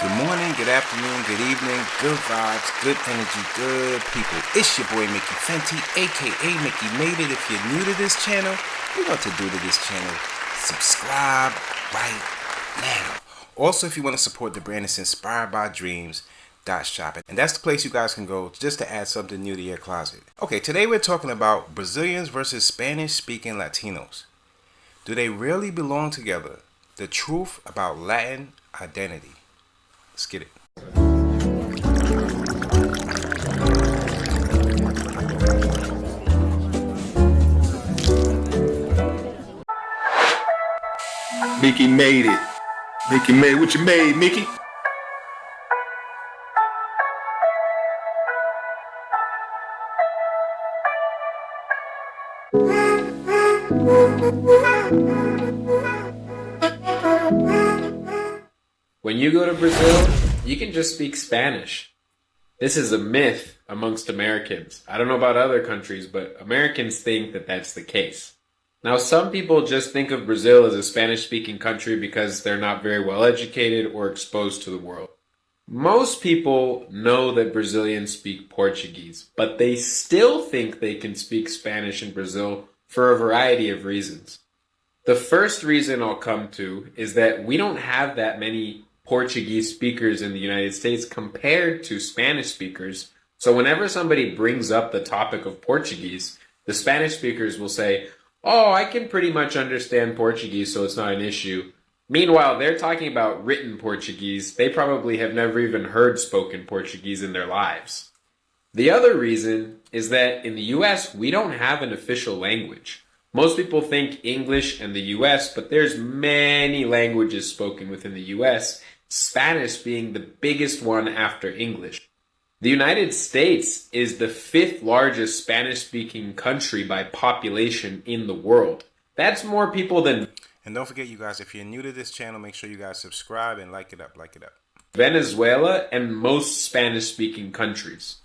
Good morning, good afternoon, good evening, good vibes, good energy, good people. It's your boy Mickey Fenty, aka Mickey Made It. If you're new to this channel, you know what to do to this channel. Subscribe right now. Also, if you want to support the brand, it's inspired by dreams.shop. And that's the place you guys can go just to add something new to your closet. Okay, today we're talking about Brazilians versus Spanish-speaking Latinos. Do they really belong together? The truth about Latin identity. Let's get it. Mickey made it. Mickey made what you made, Mickey. When you go to Brazil, you can just speak Spanish. This is a myth amongst Americans. I don't know about other countries, but Americans think that that's the case. Now, some people just think of Brazil as a Spanish-speaking country because they're not very well educated or exposed to the world. Most people know that Brazilians speak Portuguese, but they still think they can speak Spanish in Brazil for a variety of reasons. The first reason I'll come to is that we don't have that many Portuguese speakers in the United States compared to Spanish speakers. So whenever somebody brings up the topic of Portuguese, the Spanish speakers will say, "Oh, I can pretty much understand Portuguese, so it's not an issue." Meanwhile, they're talking about written Portuguese. They probably have never even heard spoken Portuguese in their lives. The other reason is that in the US, we don't have an official language. Most people think English and the US, but there's many languages spoken within the US, Spanish being the biggest one after English. The United States is the 5th largest Spanish-speaking country by population in the world. That's more people than... And don't forget, you guys, if you're new to this channel, make sure you guys subscribe and like it up. Venezuela and most Spanish-speaking countries.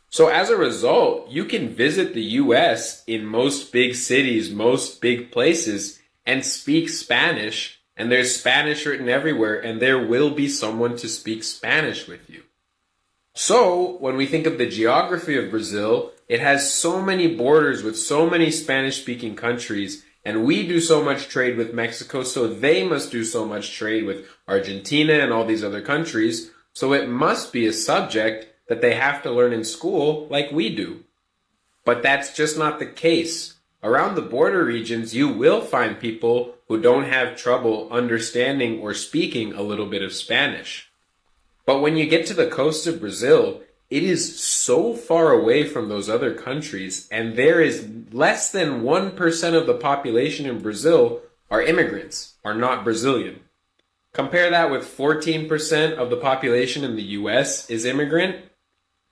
So as a result, you can visit the US in most big cities, most big places, and speak Spanish, and there's Spanish written everywhere, and there will be someone to speak Spanish with you. So, when we think of the geography of Brazil, it has so many borders with so many Spanish-speaking countries, and we do so much trade with Mexico, so they must do so much trade with Argentina and all these other countries, so it must be a subject that they have to learn in school like we do. But that's just not the case. Around the border regions, you will find people who don't have trouble understanding or speaking a little bit of Spanish. But when you get to the coast of Brazil, it is so far away from those other countries, and there is less than 1% of the population in Brazil are immigrants, are not Brazilian. Compare that with 14% of the population in the US is immigrant.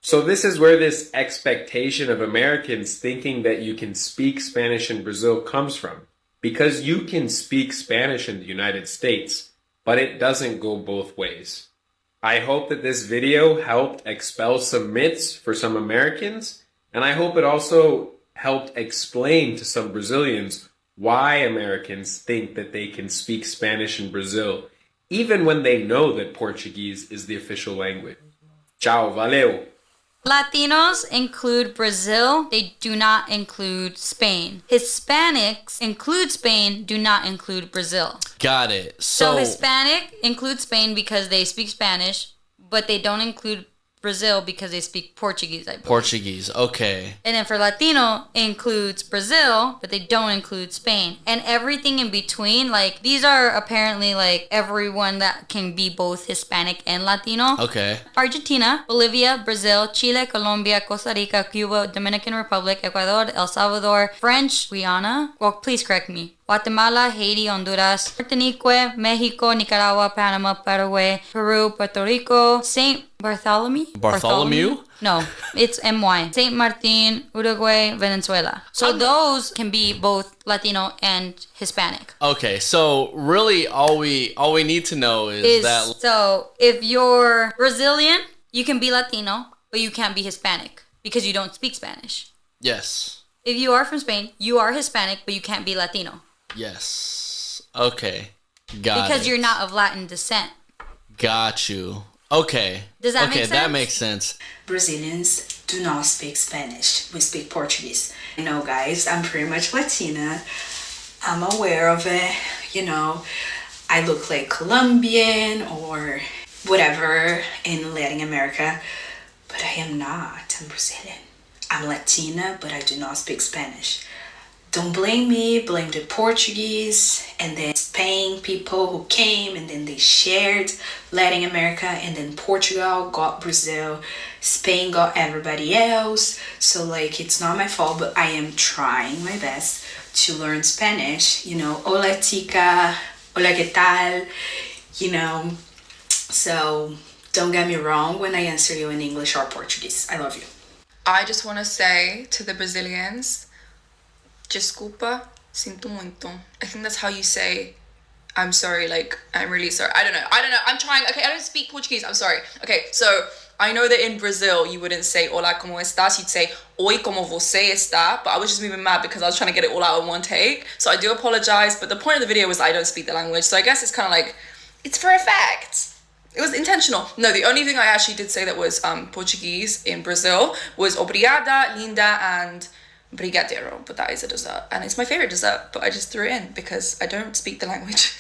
So this is where this expectation of Americans thinking that you can speak Spanish in Brazil comes from. Because you can speak Spanish in the United States, but it doesn't go both ways. I hope that this video helped expel some myths for some Americans, and I hope it also helped explain to some Brazilians why Americans think that they can speak Spanish in Brazil, even when they know that Portuguese is the official language. Ciao, valeu! Latinos include Brazil. They do not include Spain. Hispanics include Spain, do not include Brazil. Got it. So Hispanic includes Spain because they speak Spanish, but they don't include Brazil because they speak Portuguese, I believe. Portuguese, okay. And then for Latino, includes Brazil, but they don't include Spain. And everything in between, like, these are apparently, like, everyone that can be both Hispanic and Latino. Okay. Argentina, Bolivia, Brazil, Chile, Colombia, Costa Rica, Cuba, Dominican Republic, Ecuador, El Salvador, French, Guyana. Well, please correct me. Guatemala, Haiti, Honduras, Martinique, Mexico, Nicaragua, Panama, Paraguay, Peru, Puerto Rico, St. Bartholomew? No, it's MY. St. Martin, Uruguay, Venezuela. So those can be both Latino and Hispanic. Okay, so really all we need to know is that... So if you're Brazilian, you can be Latino, but you can't be Hispanic because you don't speak Spanish. Yes. If you are from Spain, you are Hispanic, but you can't be Latino. Yes. Okay. Got it. Because you're not of Latin descent. Got you. Okay. Does that okay, make that sense? makes sense. Brazilians do not speak Spanish. We speak Portuguese. You know, guys, I'm pretty much Latina. I'm aware of it. You know, I look like Colombian or whatever in Latin America, but I am not. I'm Brazilian. I'm Latina, but I do not speak Spanish. Don't blame me, blame the Portuguese and then Spain people who came and then they shared Latin America, and then Portugal got Brazil, Spain got everybody else. So like it's not my fault, but I am trying my best to learn Spanish. You know, hola tica, hola que tal, you know. So don't get me wrong when I answer you in English or Portuguese. I love you. I just want to say to the Brazilians, desculpa, sinto muito. I think that's how you say, I'm sorry, like, I'm really sorry. I don't know. I'm trying. Okay, I don't speak Portuguese. I'm sorry. Okay, so I know that in Brazil, you wouldn't say hola, como estás? You'd say oi, como você está? But I was just moving mad because I was trying to get it all out in one take. So I do apologize. But the point of the video was I don't speak the language. So I guess it's kind of like, it's for effect. It was intentional. No, the only thing I actually did say that was Portuguese in Brazil was obrigada, linda, and brigadeiro. But that is a dessert. And it's my favorite dessert. But I just threw it in because I don't speak the language.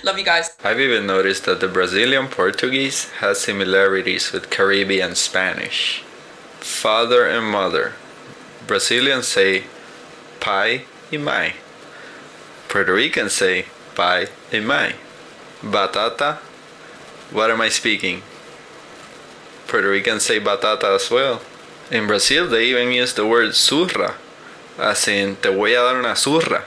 Love you guys. I've even noticed that the Brazilian Portuguese has similarities with Caribbean Spanish. Father and mother. Brazilians say pai e mãe. Puerto Ricans say pai e mãe. Batata. What am I speaking? Puerto Ricans say batata as well. In Brazil, they even use the word surra, as in te voy a dar una surra.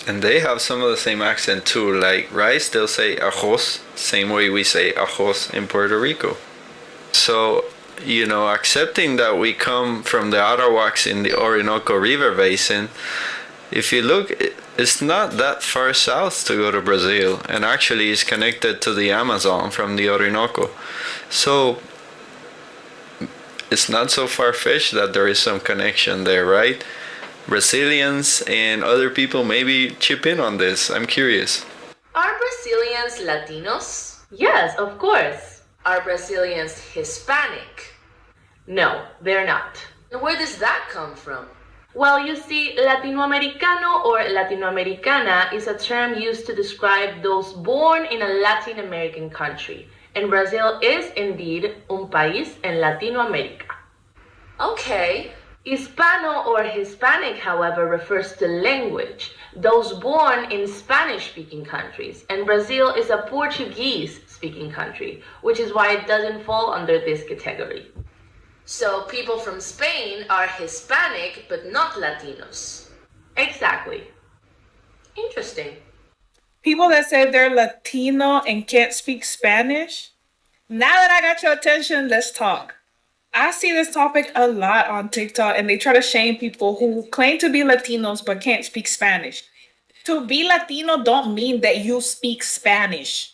And they have some of the same accent too, like rice, they'll say arroz, same way we say arroz in Puerto Rico. So, you know, accepting that we come from the Arawaks in the Orinoco River Basin, if you look, it's not that far south to go to Brazil, and actually it's connected to the Amazon from the Orinoco. So it's not so far-fetched that there is some connection there, right? Brazilians and other people maybe chip in on this. I'm curious. Are Brazilians Latinos? Yes, of course. Are Brazilians Hispanic? No, they're not. And where does that come from? Well, you see, Latinoamericano or Latinoamericana is a term used to describe those born in a Latin American country. And Brazil is indeed un país en Latinoamérica. Okay. Hispano or Hispanic, however, refers to language, those born in Spanish-speaking countries. And Brazil is a Portuguese-speaking country, which is why it doesn't fall under this category. So people from Spain are Hispanic, but not Latinos. Exactly. Interesting. People that say they're Latino and can't speak Spanish. Now that I got your attention, let's talk. I see this topic a lot on TikTok, and they try to shame people who claim to be Latinos but can't speak Spanish. To be Latino don't mean that you speak Spanish.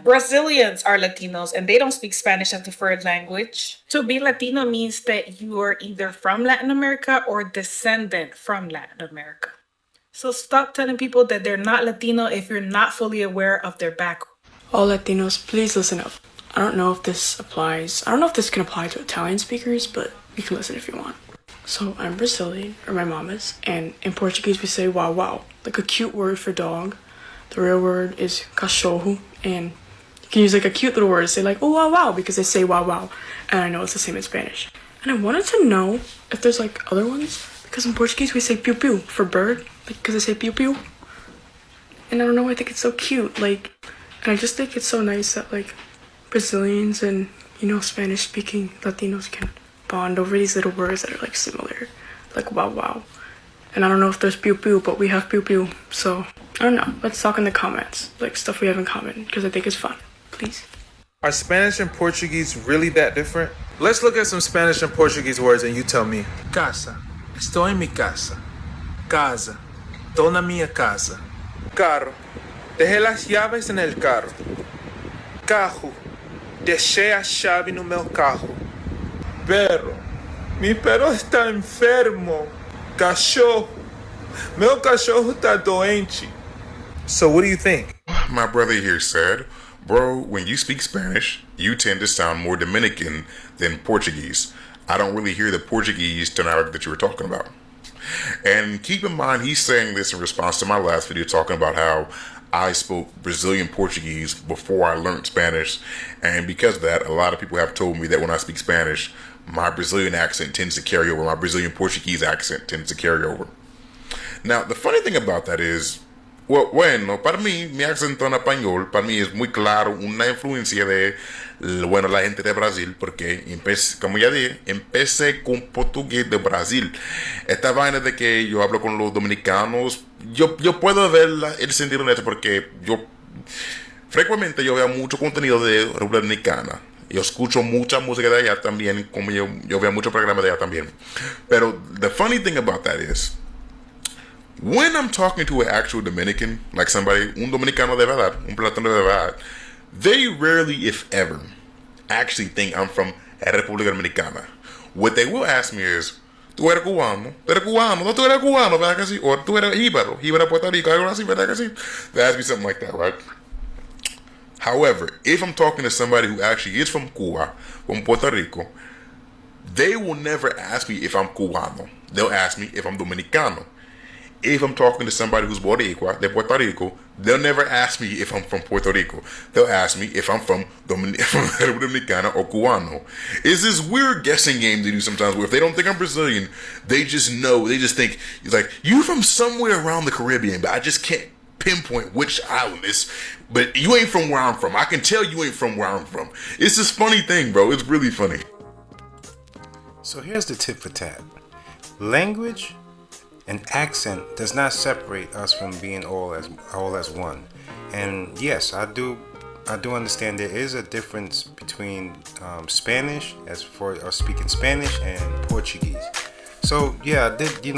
Brazilians are Latinos and they don't speak Spanish as the third language. To be Latino means that you are either from Latin America or descendant from Latin America. So stop telling people that they're not Latino if you're not fully aware of their background. All Latinos, please listen up. I don't know if this applies. I don't know if this can apply to Italian speakers, but you can listen if you want. So I'm Brazilian, or my mom is, and in Portuguese we say wow wow, like a cute word for dog. The real word is cachorro, and you can use like a cute little word to say like, oh wow wow, because they say wow wow, and I know it's the same in Spanish. And I wanted to know if there's like other ones, because in Portuguese we say piu piu for bird, because they say piu piu. And I don't know, I think it's so cute, like, and I just think it's so nice that like Brazilians and, you know, Spanish-speaking Latinos can bond over these little words that are like similar, like wow wow. And I don't know if there's pew pew, but we have pew pew. So I don't know. Let's talk in the comments, like stuff we have in common, because I think it's fun. Please. Are Spanish and Portuguese really that different? Let's look at some Spanish and Portuguese words and you tell me. Casa. Estou en mi casa. Casa. Estou na minha casa. Carro. Dejé las llaves en el carro. Carro. Deixei a chave no meu carro. Perro. Mi perro está enfermo. Cachorro. Meu cachorro está doente. So what do you think? My brother here said, Bro, when you speak Spanish, you tend to sound more Dominican than Portuguese. I don't really hear the Portuguese tonality that you were talking about. And keep in mind, he's saying this in response to my last video talking about how I spoke Brazilian Portuguese before I learned Spanish. And because of that, a lot of people have told me that when I speak Spanish, my Brazilian accent tends to carry over. My Brazilian Portuguese accent tends to carry over. Now, the funny thing about that is, bueno, para mí, mi acento en español, para mí es muy claro una influencia de, bueno, la gente de Brasil, porque, como ya dije, empecé con portugués de Brasil. Esta vaina de que yo hablo con los dominicanos, yo puedo ver el sentido en esto, porque frecuentemente yo veo mucho contenido de República Dominicana. Yo escucho mucha música de allá también, como yo veo muchos programas de allá también. Pero the funny thing about that is, when I'm talking to an actual Dominican, like somebody, un dominicano de verdad, un platano de verdad, they rarely, if ever, actually think I'm from República Dominicana. What they will ask me is, ¿tú eres cubano? ¿Tú eres cubano? No, tú eres cubano, ¿verdad que sí? O tú eres jíbaro de Puerto Rico, algo así, ¿verdad que sí? They ask me something like that, right? However, if I'm talking to somebody who actually is from Cuba, from Puerto Rico, they will never ask me if I'm Cubano. They'll ask me if I'm Dominicano. If I'm talking to somebody who's Boricua, de Puerto Rico, they'll never ask me if I'm from Puerto Rico. They'll ask me if I'm from Dominicana or Cubano. It's this weird guessing game they do sometimes where if they don't think I'm Brazilian, they just know, they just think, like, you from somewhere around the Caribbean, but I just can't pinpoint which island is, but you ain't from where I'm from. I can tell you ain't from where I'm from. It's this funny thing, bro. It's really funny. So here's the tip for tat. Language and accent does not separate us from being all as one. And yes, I do understand there is a difference between Spanish, as for speaking Spanish, and Portuguese. So yeah, you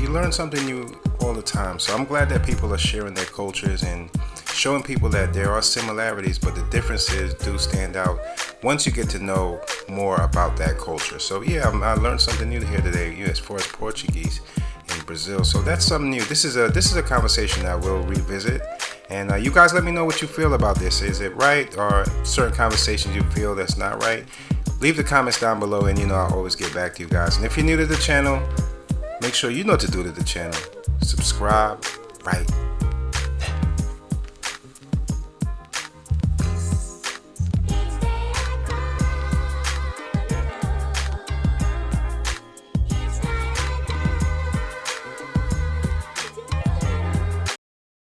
learn something new all the time. So I'm glad that people are sharing their cultures and showing people that there are similarities, but the differences do stand out once you get to know more about that culture. So yeah, I learned something new here today, as far as Portuguese in Brazil. So that's something new. This is a conversation that we'll revisit, and you guys let me know what you feel about this. Is it right, or certain conversations you feel that's not right? Leave the comments down below, and I'll always get back to you guys. And if you're new to the channel, make sure you know what to do to the channel. Subscribe, right?